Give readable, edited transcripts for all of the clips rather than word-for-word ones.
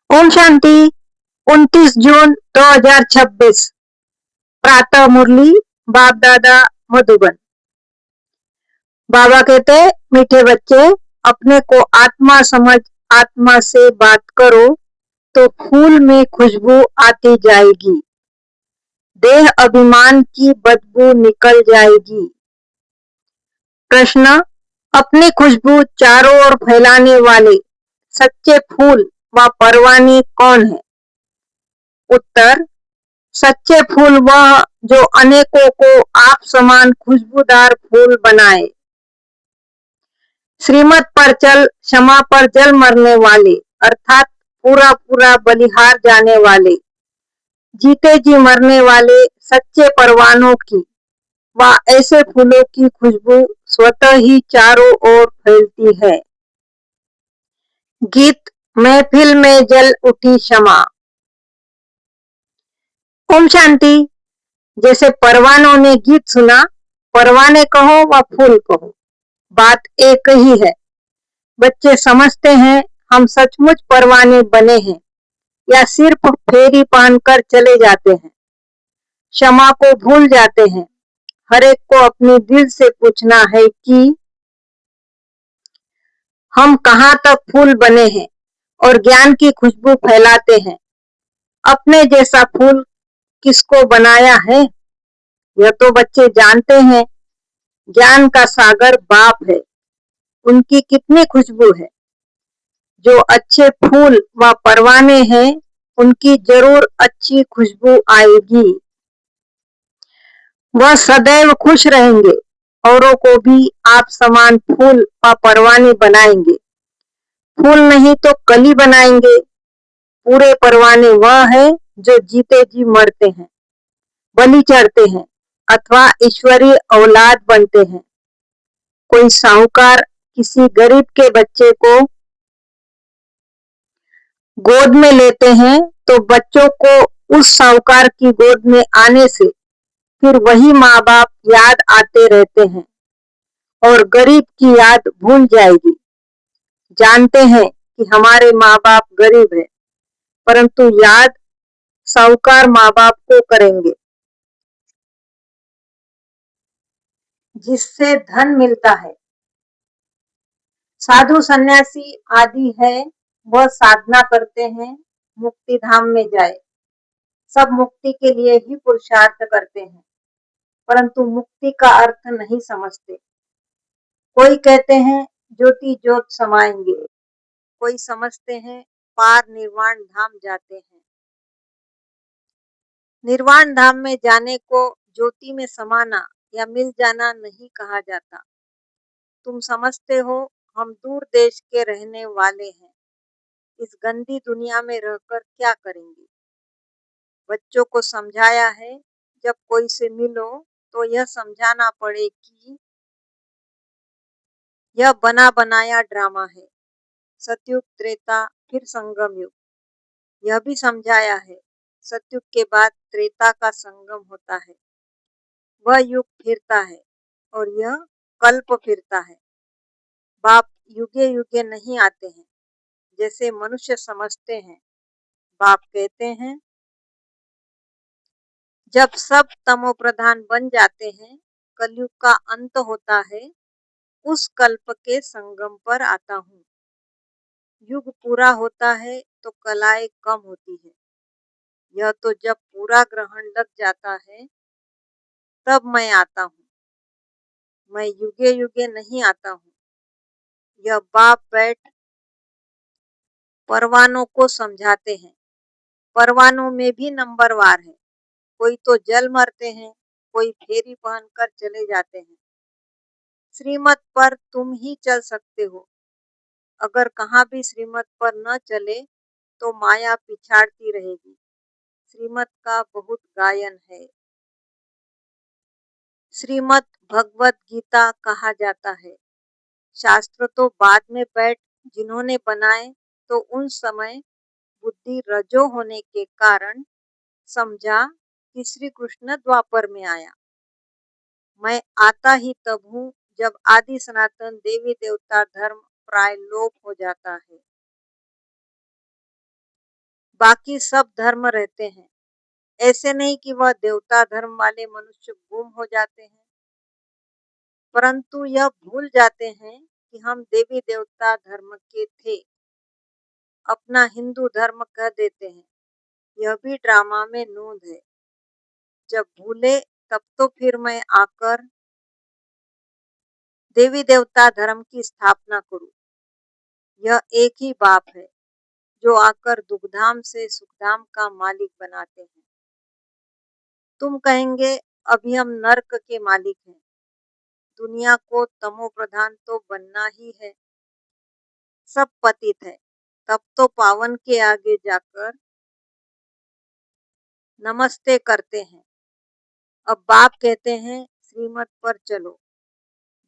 ओम शांति। 29 जून 2026 प्रातः मुरली बाप दादा मधुबन। बाबा कहते, मीठे बच्चे, अपने को आत्मा समझ आत्मा से बात करो तो फूल में खुशबू आती जाएगी, देह अभिमान की बदबू निकल जाएगी। प्रश्न, अपनी खुशबू चारों ओर फैलाने वाले सच्चे फूल व परवाने कौन है? उत्तर, सच्चे फूल वह जो अनेकों को आप समान खुशबूदार फूल बनाए। श्रीमत पर चल, क्षमा पर जल मरने वाले, अर्थात पूरा पूरा बलिहार जाने वाले, जीते जी मरने वाले सच्चे परवानों की व ऐसे फूलों की खुशबू स्वतः ही चारों ओर फैलती है। गीत महफिल में जल उठी क्षमा। ओम शांति। जैसे परवानों ने गीत सुना, परवाने कहो व फूल कहो, बात एक ही है। बच्चे समझते हैं हम सचमुच परवाने बने हैं या सिर्फ फेरी पहनकर चले जाते हैं। क्षमा को भूल जाते हैं। हर एक को अपने दिल से पूछना है कि हम कहाँ तक फूल बने हैं और ज्ञान की खुशबू फैलाते हैं। अपने जैसा फूल किसको बनाया है? यह तो बच्चे जानते हैं। ज्ञान का सागर बाप है, उनकी कितनी खुशबू है। जो अच्छे फूल व परवाने हैं, उनकी जरूर अच्छी खुशबू आएगी। वह सदैव खुश रहेंगे, औरों को भी आप समान फूल व परवाने बनाएंगे। फूल नहीं तो कली बनाएंगे। पूरे परवाने वह है जो जीते जी मरते हैं, बलि चढ़ते हैं अथवा ईश्वरीय औलाद बनते हैं। कोई साहूकार किसी गरीब के बच्चे को गोद में लेते हैं तो बच्चों को उस साहूकार की गोद में आने से फिर वही माँ बाप याद आते रहते हैं और गरीब की याद भूल जाएगी। जानते हैं कि हमारे माँ बाप गरीब है, परंतु याद साहूकार माँ बाप को करेंगे जिससे धन मिलता है। साधु सन्यासी आदि है, वह साधना करते हैं मुक्ति धाम में जाए। सब मुक्ति के लिए ही पुरुषार्थ करते हैं, परंतु मुक्ति का अर्थ नहीं समझते। कोई कहते हैं ज्योति ज्योत समाएंगे, कोई समझते हैं पार निर्वाण धाम जाते हैं। निर्वाण धाम में जाने को ज्योति में समाना या मिल जाना नहीं कहा जाता। तुम समझते हो हम दूर देश के रहने वाले हैं, इस गंदी दुनिया में रहकर क्या करेंगे। बच्चों को समझाया है, जब कोई से मिलो तो यह समझाना पड़े कि यह बना बनाया ड्रामा है। सतयुग, त्रेता, फिर संगम युग। यह भी समझाया है, सतयुग के बाद त्रेता का संगम होता है। वह युग फिरता है और यह कल्प फिरता है। बाप युगे युगे नहीं आते हैं जैसे मनुष्य समझते हैं। बाप कहते हैं, जब सब तमो प्रधान बन जाते हैं, कलयुग का अंत होता है, उस कल्प के संगम पर आता हूँ। युग पूरा होता है तो कलाएं कम होती है। यह तो जब पूरा ग्रहण लग जाता है तब मैं आता हूँ। मैं युगे युगे नहीं आता हूँ। यह बाप बैठ परवानों को समझाते हैं। परवानों में भी नंबरवार है। कोई तो जल मरते हैं, कोई फेरी पहनकर चले जाते हैं। श्रीमत पर तुम ही चल सकते हो। अगर कहाँ भी श्रीमत पर न चले तो माया पिछाड़ती रहेगी। श्रीमत का बहुत गायन है। श्रीमत भगवत गीता कहा जाता है। शास्त्र तो बाद में बैठ जिन्होंने बनाए तो उन समय बुद्धि रजो होने के कारण समझा कि श्री कृष्ण द्वापर में आया। मैं आता ही तब हूँ जब आदि सनातन देवी देवता धर्म प्राय लोप हो जाता है। बाकी सब धर्म रहते हैं। ऐसे नहीं कि वह देवता धर्म वाले मनुष्य गुम हो जाते हैं, परंतु यह भूल जाते हैं कि हम देवी देवता धर्म के थे, अपना हिंदू धर्म कह देते हैं। यह भी ड्रामा में नूंद है। जब भूले तब तो फिर मैं आकर देवी देवता धर्म की स्थापना करूं। यह एक ही बाप है जो आकर दुखधाम से सुखधाम का मालिक बनाते हैं। तुम कहेंगे अभी हम नर्क के मालिक हैं, दुनिया को तमो प्रधान तो बनना ही है, सब पतित है। तब तो पावन के आगे जाकर नमस्ते करते हैं। अब बाप कहते हैं श्रीमत पर चलो,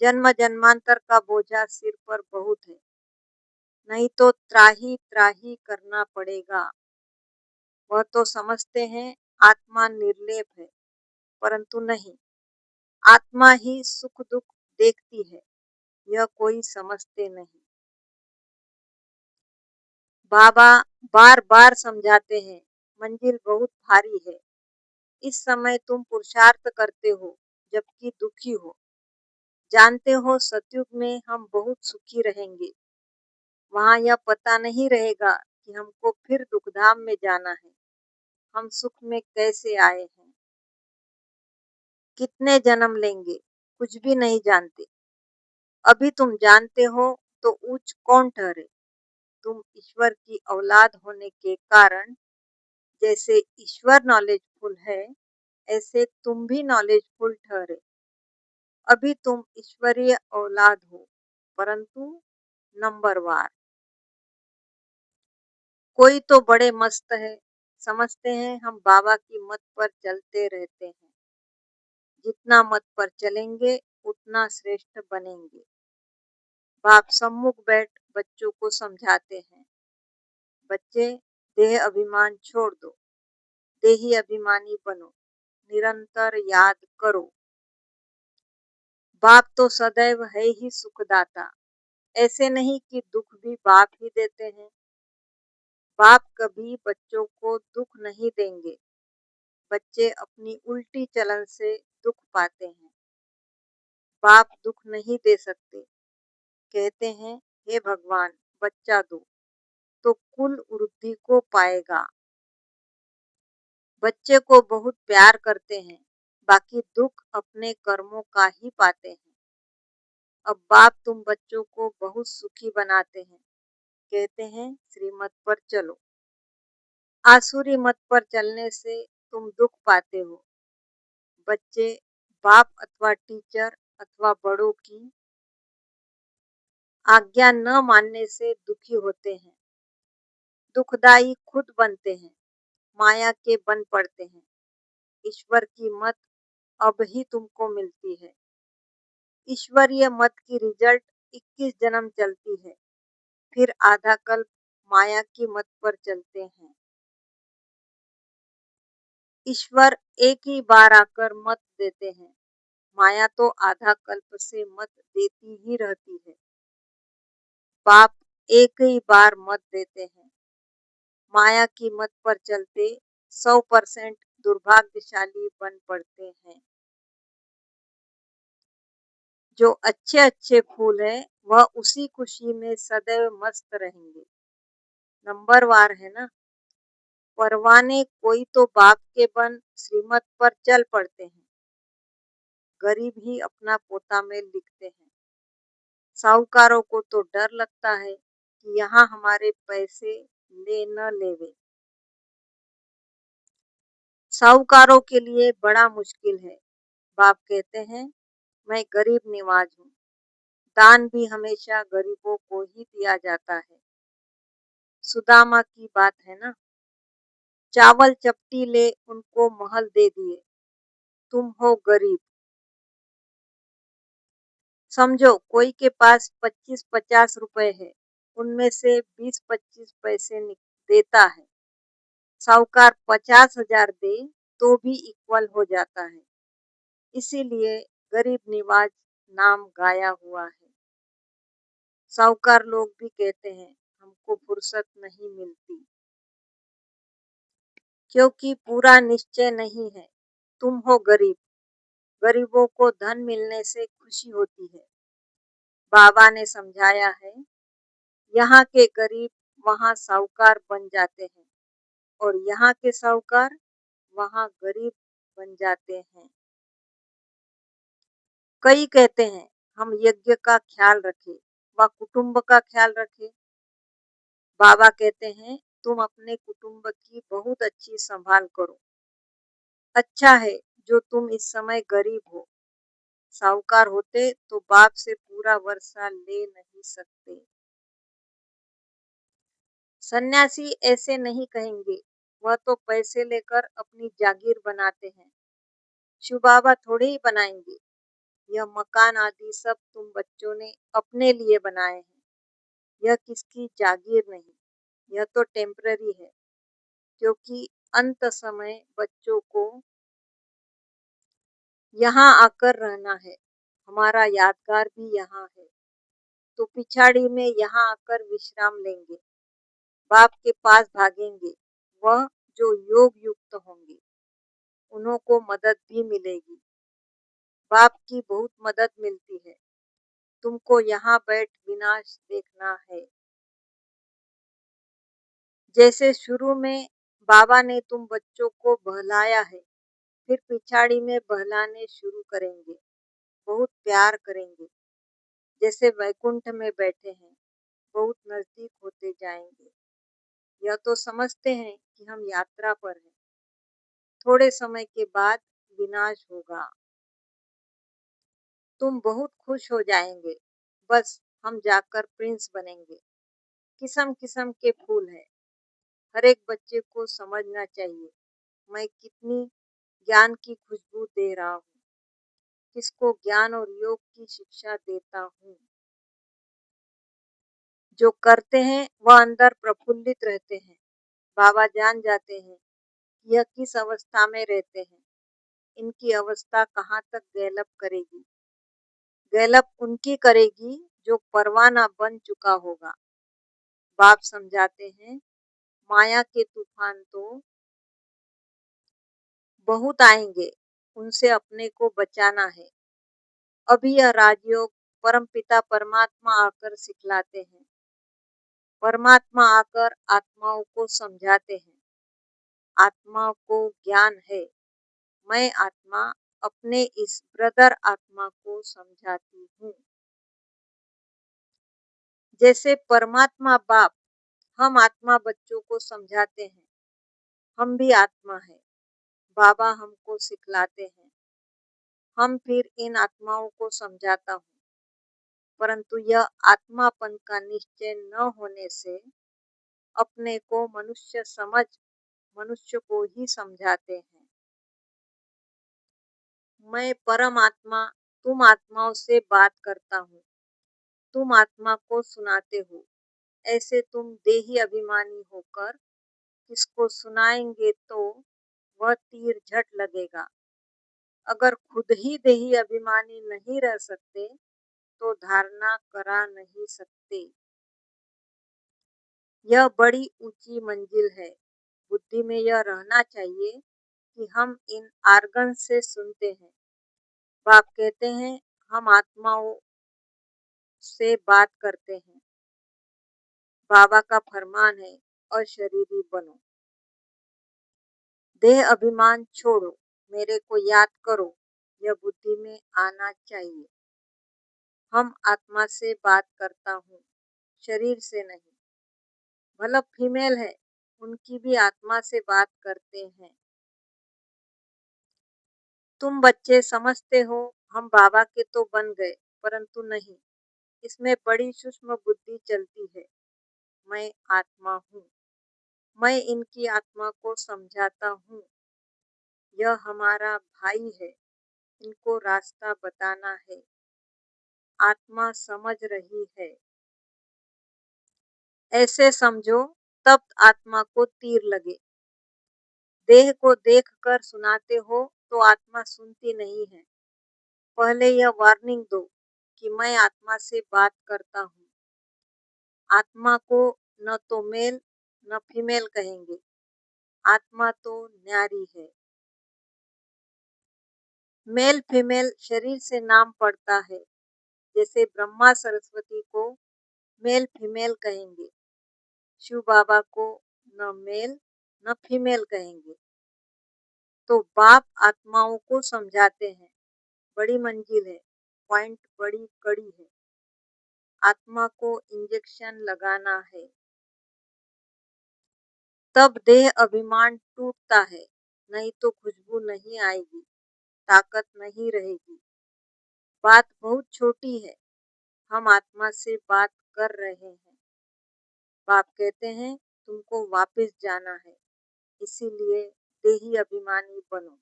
जन्म जन्मांतर का बोझा सिर पर बहुत है, नहीं तो त्राही त्राही करना पड़ेगा। वह तो समझते हैं आत्मा निर्लेप है, परंतु नहीं, आत्मा ही सुख दुख देखती है, यह कोई समझते नहीं। बाबा बार बार समझाते हैं मंजिल बहुत भारी है। इस समय तुम पुरुषार्थ करते हो जबकि दुखी हो। जानते हो सतयुग में हम बहुत सुखी रहेंगे, वहाँ यह पता नहीं रहेगा कि हमको फिर दुखधाम में जाना है। हम सुख में कैसे आए हैं, कितने जन्म लेंगे, कुछ भी नहीं जानते। अभी तुम जानते हो तो ऊंच कौन ठहरे। तुम ईश्वर की औलाद होने के कारण जैसे ईश्वर नॉलेजफुल है, ऐसे तुम भी नॉलेजफुल ठहरे। अभी तुम ईश्वरीय औलाद हो, परंतु नंबरवार। कोई तो बड़े मस्त है, समझते हैं हम बाबा की मत पर चलते रहते हैं। जितना मत पर चलेंगे उतना श्रेष्ठ बनेंगे। बाप सम्मुख बैठ बच्चों को समझाते हैं, बच्चे देह अभिमान छोड़ दो, देही अभिमानी बनो, निरंतर याद करो। बाप तो सदैव है ही सुखदाता। ऐसे नहीं कि दुख भी बाप ही देते हैं। बाप कभी बच्चों को दुख नहीं देंगे। बच्चे अपनी उल्टी चलन से दुख पाते हैं। बाप दुख नहीं दे सकते, कहते हैं हे भगवान बच्चा दो तो कुल वृद्धि को पाएगा। बच्चे को बहुत प्यार करते हैं, बाकी दुख अपने कर्मों का ही पाते हैं। अब बाप तुम बच्चों को बहुत सुखी बनाते हैं, कहते हैं श्रीमत पर चलो। आसुरी मत पर चलने से तुम दुख पाते हो। बच्चे बाप अथवा टीचर अथवा बड़ों की आज्ञा न मानने से दुखी होते हैं। दुखदाई खुद बनते हैं, माया के बन पड़ते हैं। ईश्वर की मत अब ही तुमको मिलती है। ईश्वरीय मत की रिजल्ट 21 जन्म चलती है, फिर आधा कल्प माया की मत पर चलते हैं। ईश्वर एक ही बार आकर मत देते हैं, माया तो आधा कल्प से मत देती ही रहती है। बाप एक ही बार मत देते हैं, माया की मत पर चलते 100% दुर्भाग्यशाली बन पड़ते हैं। जो अच्छे अच्छे फूल है वह उसी खुशी में सदैव मस्त रहेंगे। नंबरवार है ना। परवाने कोई तो बाप के बन श्रीमत पर चल पड़ते हैं। गरीब ही अपना पोता में लिखते हैं। साहूकारों को तो डर लगता है कि यहाँ हमारे पैसे ले न लेवे। साहूकारों के लिए बड़ा मुश्किल है। बाप कहते हैं मैं गरीब निवाज हूँ। दान भी हमेशा गरीबों को ही दिया जाता है। सुदामा की बात है ना। चावल चपटी ले उनको महल दे दिए, तुम हो गरीब। समझो कोई के पास 25-50 रुपए है, उनमें से 20-25 पैसे देता है। साहूकार 50,000 दे तो भी इक्वल हो जाता है। इसीलिए गरीब निवाज नाम गाया हुआ है। साहूकार लोग भी कहते हैं हमको फुर्सत नहीं मिलती। क्योंकि पूरा निश्चय नहीं है। तुम हो गरीब, गरीबों को धन मिलने से खुशी होती है। बाबा ने समझाया है, यहाँ के गरीब वहाँ साहूकार बन जाते हैं और यहाँ के साहूकार वहाँ गरीब बन जाते हैं। कई कहते हैं हम यज्ञ का ख्याल रखें व कुटुंब का ख्याल रखें। बाबा कहते हैं तुम अपने कुटुंब की बहुत अच्छी संभाल करो। अच्छा है जो तुम इस समय गरीब हो। साहूकार होते तो बाप से पूरा वर्षा ले नहीं सकते। सन्यासी ऐसे नहीं कहेंगे, वह तो पैसे लेकर अपनी जागीर बनाते हैं। शिव बाबा थोड़े ही बनाएंगे। यह मकान आदि सब तुम बच्चों ने अपने लिए बनाए हैं। यह किसकी जागीर नहीं, यह तो टेम्पररी है, क्योंकि अंत समय बच्चों को यहाँ आकर रहना है। हमारा यादगार भी यहाँ है, तो पिछाड़ी में यहाँ आकर विश्राम लेंगे। बाप के पास भागेंगे, वह जो योग युक्त होंगे उन्हों को मदद भी मिलेगी। बाप की बहुत मदद मिलती है। तुमको यहाँ बैठ विनाश देखना है। जैसे शुरू में बाबा ने तुम बच्चों को बहलाया है, फिर पिछाड़ी में बहलाने शुरू करेंगे, बहुत प्यार करेंगे। जैसे वैकुंठ में बैठे हैं, बहुत नजदीक होते जाएंगे। यह तो समझते हैं कि हम यात्रा पर हैं, थोड़े समय के बाद विनाश होगा। तुम बहुत खुश हो जाएंगे, बस हम जाकर प्रिंस बनेंगे। किस्म किस्म के फूल हैं, हर एक बच्चे को समझना चाहिए मैं कितनी ज्ञान की खुशबू दे रहा हूँ, किसको ज्ञान और योग की शिक्षा देता हूँ। जो करते हैं वह अंदर प्रफुल्लित रहते हैं। बाबा जान जाते हैं यह किस अवस्था में रहते हैं, इनकी अवस्था कहाँ तक गैलप करेगी। गैलप उनकी करेगी जो परवाना बन चुका होगा। बाप समझाते हैं माया के तूफान तो बहुत आएंगे, उनसे अपने को बचाना है। अभी यह राजयोग परमपिता परमात्मा आकर सिखलाते हैं। परमात्मा आकर आत्माओं को समझाते हैं। आत्मा को ज्ञान है। मैं आत्मा अपने इस ब्रदर आत्मा को समझाती हूँ। जैसे परमात्मा बाप हम आत्मा बच्चों को समझाते हैं, हम भी आत्मा है। बाबा हमको सिखलाते हैं, हम फिर इन आत्माओं को समझाता हूँ। परंतु यह आत्मापन का निश्चय न होने से अपने को मनुष्य समझ मनुष्य को ही समझाते हैं। मैं परमात्मा तुम आत्माओं से बात करता हूँ, तुम आत्मा को सुनाते हो। ऐसे तुम देही अभिमानी होकर किसको सुनाएंगे तो वह तीर झट लगेगा। अगर खुद ही देही अभिमानी नहीं रह सकते तो धारणा करा नहीं सकते। यह बड़ी ऊंची मंजिल है। बुद्धि में यह रहना चाहिए कि हम इन आर्गन से सुनते हैं। बाप कहते हैं हम आत्माओं से बात करते हैं। बाबा का फरमान है अशरीरी बनो, देह अभिमान छोड़ो, मेरे को याद करो। यह बुद्धि में आना चाहिए। हम आत्मा से बात करता हूँ, शरीर से नहीं। भला फीमेल है, उनकी भी आत्मा से बात करते हैं। तुम बच्चे समझते हो हम बाबा के तो बन गए, परंतु नहीं, इसमें बड़ी सूक्ष्म बुद्धि चलती है। मैं आत्मा हूँ, मैं इनकी आत्मा को समझाता हूँ। यह हमारा भाई है, इनको रास्ता बताना है। आत्मा समझ रही है, ऐसे समझो तब आत्मा को तीर लगे। देह को देखकर सुनाते हो तो आत्मा सुनती नहीं है। पहले यह वार्निंग दो कि मैं आत्मा से बात करता हूँ। आत्मा को न तो मेल न फीमेल कहेंगे। आत्मा तो न्यारी है। मेल फीमेल शरीर से नाम पड़ता है, जैसे ब्रह्मा सरस्वती को मेल फीमेल कहेंगे, शिव बाबा को न मेल न फीमेल कहेंगे। तो बाप आत्माओं को समझाते हैं, बड़ी मंजिल है, पॉइंट बड़ी कड़ी है, आत्मा को इंजेक्शन लगाना है, तब देह अभिमान टूटता है, नहीं तो खुशबू नहीं आएगी, ताकत नहीं रहेगी। बात बहुत छोटी है, हम आत्मा से बात कर रहे हैं। बाप कहते हैं तुमको वापस जाना है, इसीलिए देही अभिमानी बनो,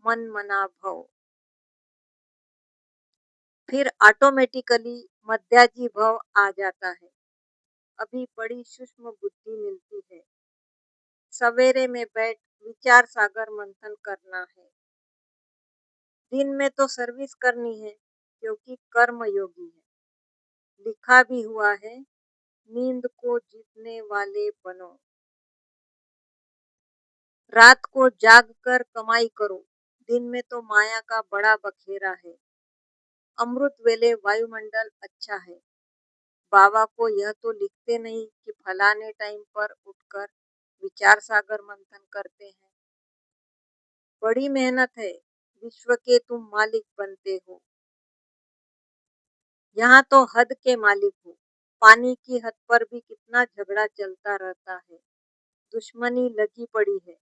मन मना भव। फिर ऑटोमेटिकली मध्याजी भव आ जाता है। अभी बड़ी सूक्ष्म बुद्धि मिलती है। सवेरे में बैठ विचार सागर मंथन करना है। दिन में तो सर्विस करनी है, क्योंकि कर्म योगी है। लिखा भी हुआ है, नींद को जीतने वाले बनो। रात को जाग कर कमाई करो, दिन में तो माया का बड़ा बखेरा है। अमृत वेले वायुमंडल अच्छा है। बाबा को यह तो लिखते नहीं कि फलाने टाइम पर उठकर विचार सागर मंथन करते हैं। बड़ी मेहनत है, विश्व के तुम मालिक बनते हो। यहाँ तो हद के मालिक हो। पानी की हद पर भी कितना झगड़ा चलता रहता है, दुश्मनी लगी पड़ी है।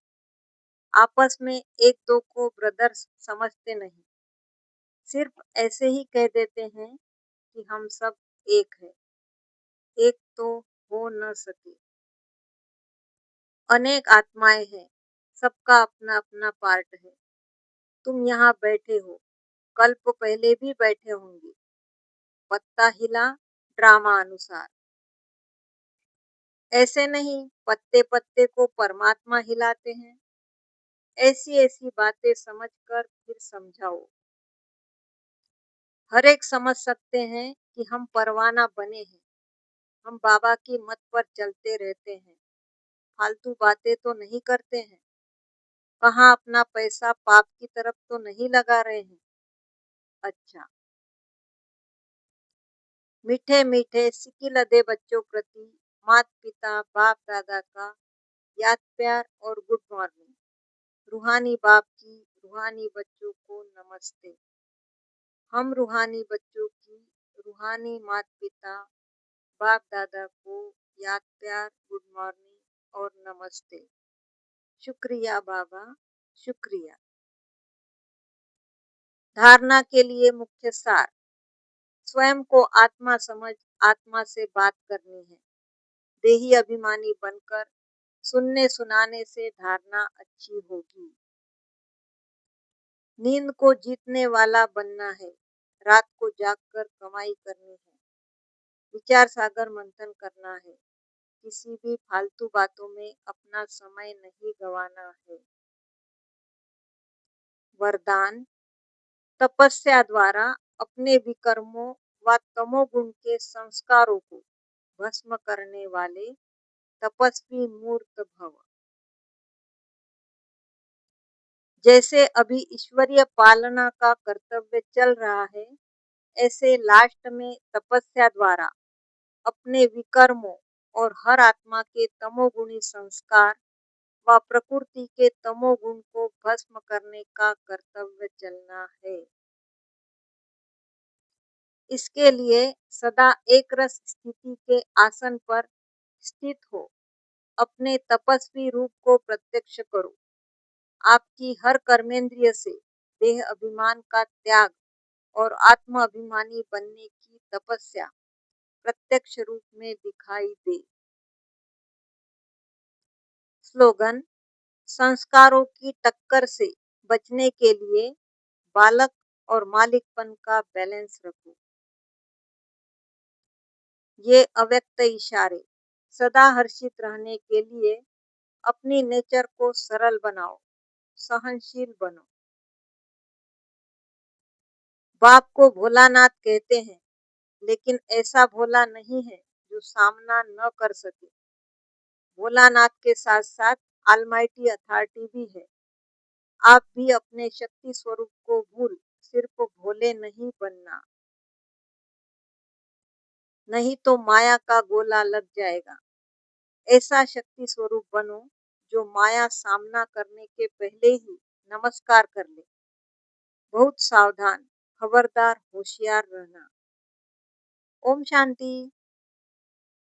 आपस में एक दो को ब्रदर्स समझते नहीं, सिर्फ ऐसे ही कह देते हैं कि हम सब एक है। एक तो हो न सके। अनेक आत्माएं हैं, सबका अपना अपना पार्ट है। तुम यहाँ बैठे हो, कल्प पहले भी बैठे होंगे। पत्ता हिला ड्रामा अनुसार, ऐसे नहीं पत्ते पत्ते को परमात्मा हिलाते हैं। ऐसी ऐसी बातें समझकर फिर समझाओ। हर एक समझ सकते हैं कि हम परवाना बने हैं, हम बाबा की मत पर चलते रहते हैं, फालतू बातें तो नहीं करते हैं। कहाँ अपना पैसा पाप की तरफ तो नहीं लगा रहे हैं। अच्छा, मीठे मीठे सिकिलदे बच्चों प्रति माता पिता बाप दादा का याद प्यार और गुड मॉर्निंग। रूहानी बाप की रूहानी बच्चों को नमस्ते। हम रूहानी बच्चों की रूहानी माता पिता बाप दादा को याद प्यार गुड मॉर्निंग और नमस्ते। शुक्रिया बाबा, शुक्रिया। धारणा के लिए मुख्य सार, स्वयं को आत्मा समझ आत्मा से बात करनी है। देही अभिमानी बनकर सुनने सुनाने से धारणा अच्छी होगी। नींद को जीतने वाला बनना है, रात को जागकर कमाई करनी है, विचार सागर मंथन करना है, किसी भी फालतू बातों में अपना समय नहीं गंवाना है। वरदान, तपस्या द्वारा अपने विकर्मों व तमोगुण के संस्कारों को भस्म करने वाले तपस्वी मूर्त भव। जैसे अभी ईश्वरीय पालना का कर्तव्य चल रहा है, ऐसे लास्ट में तपस्या द्वारा अपने विकर्मों और हर आत्मा के तमोगुणी संस्कार व प्रकृति के तमोगुण को भस्म करने का कर्तव्य चलना है। इसके लिए सदा एक रस स्थिति के आसन पर स्थित हो, अपने तपस्वी रूप को प्रत्यक्ष करो। आपकी हर कर्मेंद्रिय से देह अभिमान का त्याग और आत्म अभिमानी बनने की तपस्या प्रत्यक्ष रूप में दिखाई दे। स्लोगन, संस्कारों की टक्कर से बचने के लिए बालक और मालिकपन का बैलेंस रखो। ये अव्यक्त इशारे, सदा हर्षित रहने के लिए अपनी नेचर को सरल बनाओ, सहनशील बनो। बाप को भोलानाथ कहते हैं, लेकिन ऐसा भोला नहीं है जो सामना न कर सके। भोलानाथ के साथ साथ ऑलमाइटी अथॉरिटी भी है। आप भी अपने शक्ति स्वरूप को भूल सिर्फ भोले नहीं बनना, नहीं तो माया का गोला लग जाएगा। ऐसा शक्ति स्वरूप बनो जो माया सामना करने के पहले ही नमस्कार कर ले। बहुत सावधान, खबरदार, होशियार रहना। ओम शांति।